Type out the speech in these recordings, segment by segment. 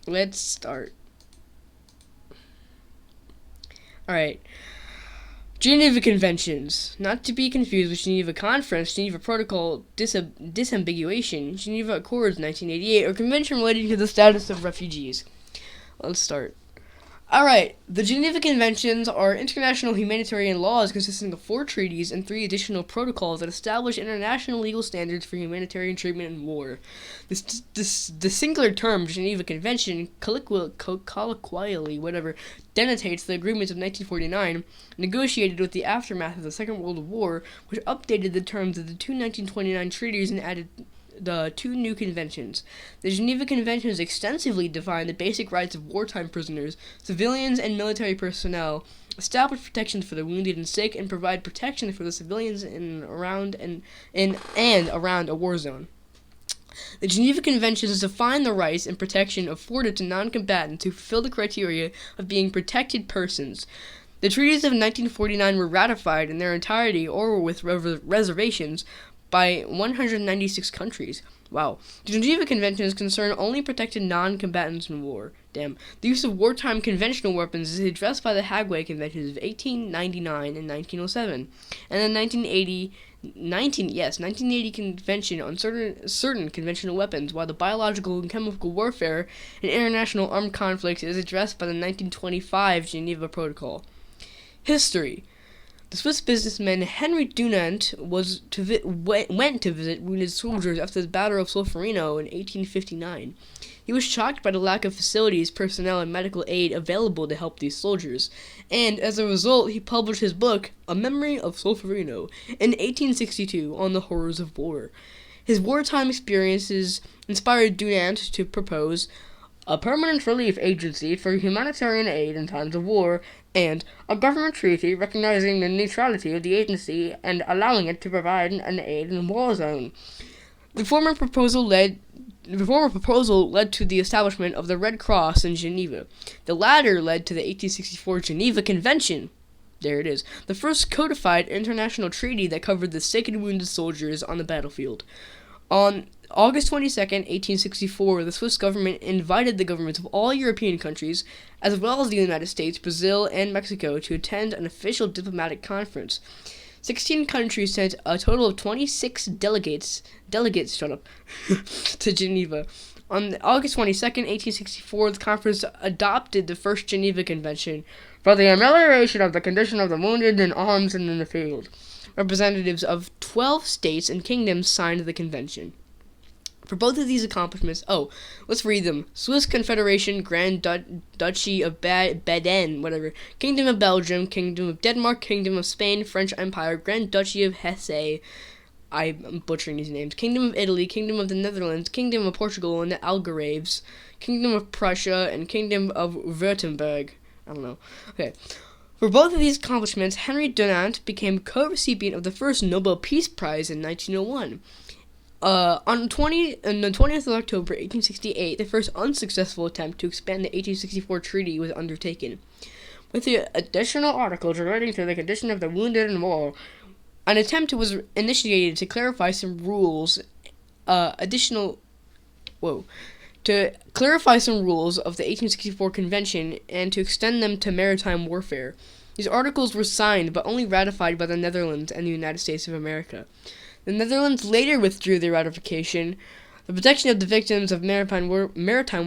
Let's start. Alright. Geneva Conventions. Not to be confused with Geneva Conference, Geneva Protocol disambiguation, Geneva Accords 1988, or Convention relating to the status of refugees. Let's start. Alright, the Geneva Conventions are international humanitarian laws consisting of 4 treaties and 3 additional protocols that establish international legal standards for humanitarian treatment in war. The singular term Geneva Convention, colloquially, denotates the agreements of 1949, negotiated with the aftermath of the Second World War, which updated the terms of the two 1929 treaties and added the 2 new conventions. The Geneva Conventions extensively define the basic rights of wartime prisoners, civilians, and military personnel, establish protections for the wounded and sick, and provide protection for the civilians in around a war zone. The Geneva Conventions define the rights and protection afforded to non-combatants who fulfill the criteria of being protected persons. The treaties of 1949 were ratified in their entirety or with reservations by 196 countries. Wow. The Geneva Conventions concern only protected non-combatants in war. Damn. The use of wartime conventional weapons is addressed by the Hague Conventions of 1899 and 1907, and the 1980 Convention on certain conventional weapons, while the biological and chemical warfare in international armed conflicts is addressed by the 1925 Geneva Protocol. History. The Swiss businessman Henry Dunant went to visit wounded soldiers after the Battle of Solferino in 1859. He was shocked by the lack of facilities, personnel, and medical aid available to help these soldiers, and as a result, he published his book, A Memory of Solferino, in 1862 on the horrors of war. His wartime experiences inspired Dunant to propose a permanent relief agency for humanitarian aid in times of war, and a government treaty recognizing the neutrality of the agency and allowing it to provide an aid in a war zone. The former proposal led to the establishment of the Red Cross in Geneva. The latter led to the 1864 Geneva Convention. There it is, the first codified international treaty that covered the sick and wounded soldiers on the battlefield. On August 22nd, 1864, the Swiss government invited the governments of all European countries, as well as the United States, Brazil, and Mexico, to attend an official diplomatic conference. 16 countries sent a total of 26 delegates to Geneva. On August 22nd, 1864, the conference adopted the First Geneva Convention for the amelioration of the condition of the wounded in arms and in the field. Representatives of 12 states and kingdoms signed the convention. For both of these accomplishments, let's read them. Swiss Confederation, Grand Duchy of Baden, Kingdom of Belgium, Kingdom of Denmark, Kingdom of Spain, French Empire, Grand Duchy of Hesse, I'm butchering these names, Kingdom of Italy, Kingdom of the Netherlands, Kingdom of Portugal and the Algarves, Kingdom of Prussia, and Kingdom of Württemberg. I don't know. Okay. For both of these accomplishments, Henry Dunant became co-recipient of the first Nobel Peace Prize in 1901. On the 20th of October, 1868, the first unsuccessful attempt to expand the 1864 treaty was undertaken. With the additional articles relating to the condition of the wounded in war, an attempt was initiated to clarify some rules, of the 1864 Convention and to extend them to maritime warfare. These articles were signed but only ratified by the Netherlands and the United States of America. The Netherlands later withdrew their ratification. The protection of the victims of maritime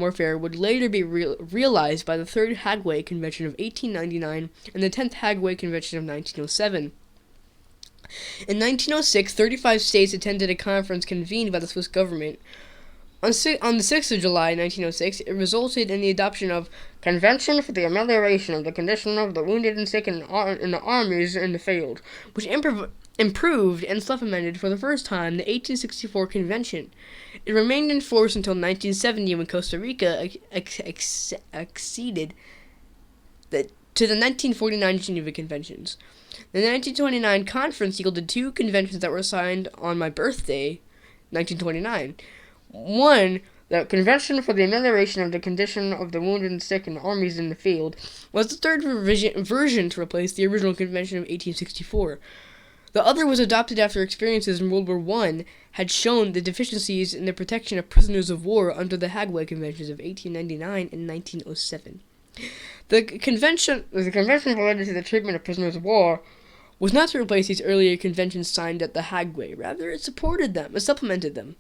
warfare would later be realized by the Third Hague Convention of 1899 and the 10th Hague Convention of 1907. In 1906, 35 states attended a conference convened by the Swiss government. On the 6th of July, 1906, it resulted in the adoption of Convention for the Amelioration of the Condition of the Wounded and Sick in the Armies in the Field, which improved and supplemented for the first time the 1864 Convention. It remained in force until 1970 when Costa Rica acceded to the 1949 Geneva Conventions. The 1929 conference yielded 2 conventions that were signed on my birthday, 1929. One, the Convention for the Amelioration of the Condition of the Wounded and Sick in the Armies in the Field, was the third version to replace the original convention of 1864. The other was adopted after experiences in World War I had shown the deficiencies in the protection of prisoners of war under the Hague Conventions of 1899 and 1907. The convention related to the treatment of prisoners of war was not to replace these earlier conventions signed at the Hague. Rather, it supplemented them.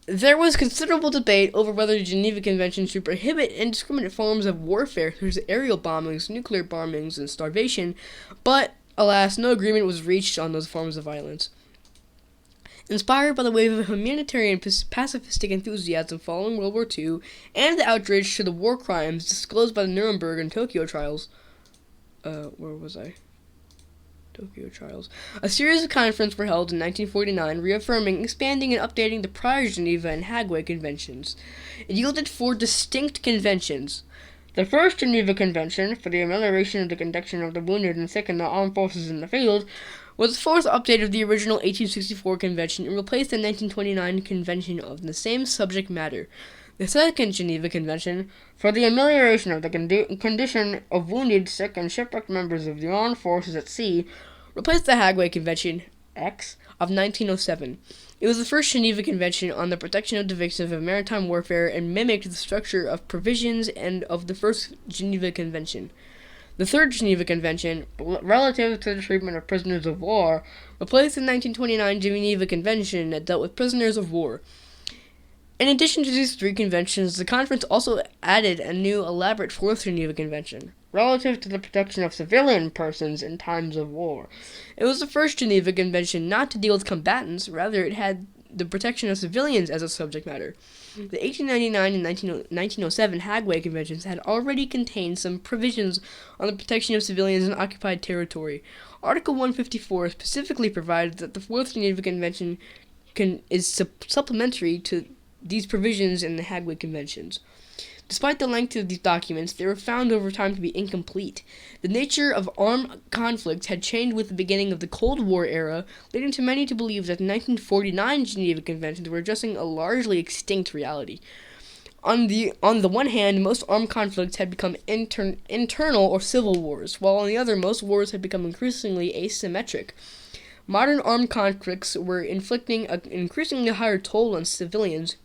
There was considerable debate over whether the Geneva Convention should prohibit indiscriminate forms of warfare such as aerial bombings, nuclear bombings, and starvation, but, alas, no agreement was reached on those forms of violence. Inspired by the wave of humanitarian pacifistic enthusiasm following World War II and the outrage to the war crimes disclosed by the Nuremberg and Tokyo trials, Tokyo trials. A series of conferences were held in 1949, reaffirming, expanding, and updating the prior Geneva and Hague conventions. It yielded 4 distinct conventions. The first Geneva Convention, for the amelioration of the condition of the wounded and sick in the armed forces in the field, was the 4th update of the original 1864 convention and replaced the 1929 convention of the same subject matter. The second Geneva Convention, for the amelioration of the condition of wounded, sick, and shipwrecked members of the armed forces at sea, replaced the Hague Convention X of 1907. It was the first Geneva Convention on the protection of the victims of maritime warfare and mimicked the structure of provisions and of the first Geneva Convention. The third Geneva Convention, relative to the treatment of prisoners of war, replaced the 1929 Geneva Convention that dealt with prisoners of war. In addition to these 3 conventions, the conference also added a new elaborate 4th Geneva Convention, relative to the protection of civilian persons in times of war. It was the first Geneva Convention not to deal with combatants, rather it had the protection of civilians as a subject matter. The 1899 and 1907 Hague Conventions had already contained some provisions on the protection of civilians in occupied territory. Article 154 specifically provided that the 4th Geneva Convention is supplementary to these provisions in the Hague Conventions. Despite the length of these documents, they were found over time to be incomplete. The nature of armed conflicts had changed with the beginning of the Cold War era, leading to many to believe that the 1949 Geneva Conventions were addressing a largely extinct reality. On the one hand, most armed conflicts had become internal or civil wars, while on the other, most wars had become increasingly asymmetric. Modern armed conflicts were inflicting an increasingly higher toll on civilians,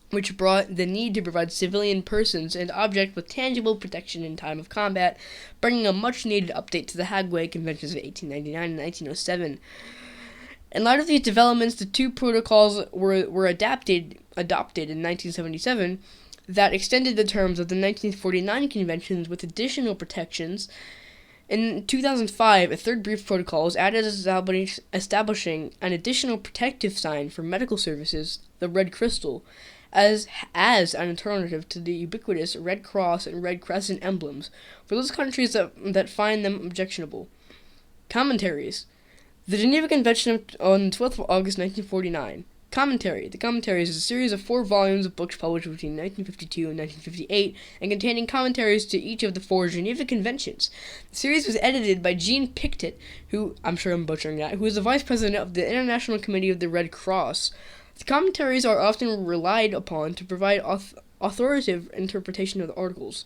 which brought the need to provide civilian persons and objects with tangible protection in time of combat, bringing a much-needed update to the Hague Conventions of 1899 and 1907. In light of these developments, the 2 protocols were adopted in 1977 that extended the terms of the 1949 conventions with additional protections. In 2005, a 3rd brief protocol was added establishing an additional protective sign for medical services, the Red Crystal, as an alternative to the ubiquitous Red Cross and Red Crescent emblems for those countries that find them objectionable. Commentaries. The Geneva Convention on 12th of August 1949. Commentary. The Commentaries is a series of 4 volumes of books published between 1952 and 1958 and containing commentaries to each of the 4 Geneva Conventions. The series was edited by Jean Pictet, who, I'm sure I'm butchering that, who is the vice president of the International Committee of the Red Cross. The commentaries are often relied upon to provide authoritative interpretation of the articles.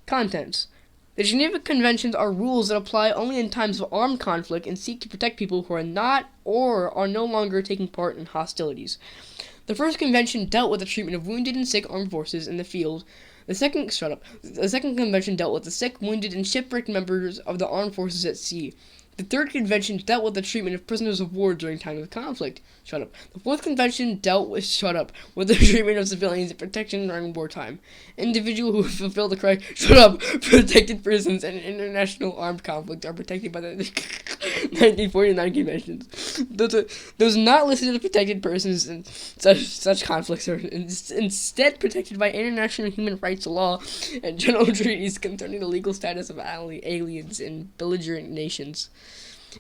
Contents. The Geneva Conventions are rules that apply only in times of armed conflict and seek to protect people who are not or are no longer taking part in hostilities. The first convention dealt with the treatment of wounded and sick armed forces in the field. The second convention dealt with the sick, wounded, and shipwrecked members of the armed forces at sea. The third convention dealt with the treatment of prisoners of war during times of conflict. The 4th convention dealt with the treatment of civilians and protection during wartime. Individuals who fulfill the protected persons in international armed conflict are protected by the 1949 conventions. Those not listed as protected persons in such conflicts are instead protected by international human rights law and general treaties concerning the legal status of aliens in belligerent nations.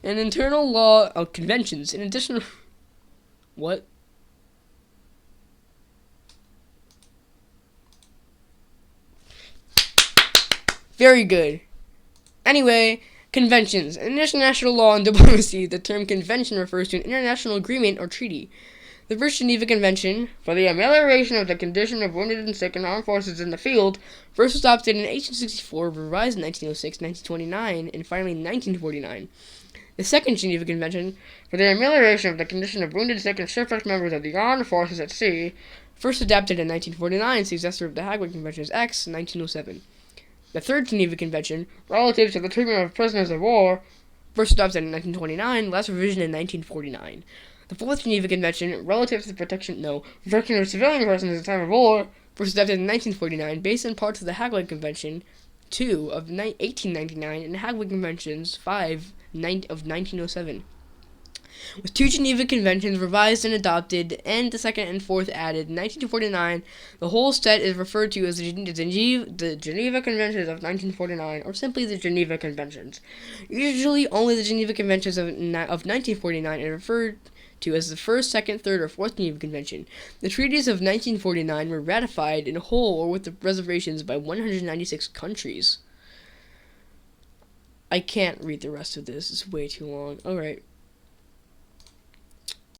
And internal law of conventions. In addition, what? Very good. Anyway, conventions. In international law and diplomacy, the term convention refers to an international agreement or treaty. The first Geneva Convention, for the amelioration of the condition of wounded and sick in armed forces in the field, first adopted in 1864, revised in 1906, 1929, and finally in 1949. The Second Geneva Convention for the amelioration of the condition of wounded, sick, and shipwrecked members of the armed forces at sea, first adopted in 1949, successor of the Hague Convention's X, 1907. The Third Geneva Convention, relative to the treatment of prisoners of war, first adopted in 1929, last revision in 1949. The Fourth Geneva Convention, relative to the protection of civilian persons at the time of war, first adopted in 1949, based on parts of the Hague Convention 2 of 1899 and Hague Conventions 5 of 1907. With two Geneva Conventions revised and adopted, and the second and fourth added in 1949, the whole set is referred to as the Geneva Conventions of 1949, or simply the Geneva Conventions. Usually, only the Geneva Conventions of 1949 are referred to as the first, second, third, or fourth Geneva Convention. The treaties of 1949 were ratified in whole or with the reservations by 196 countries. I can't read the rest of this, it's way too long. Alright.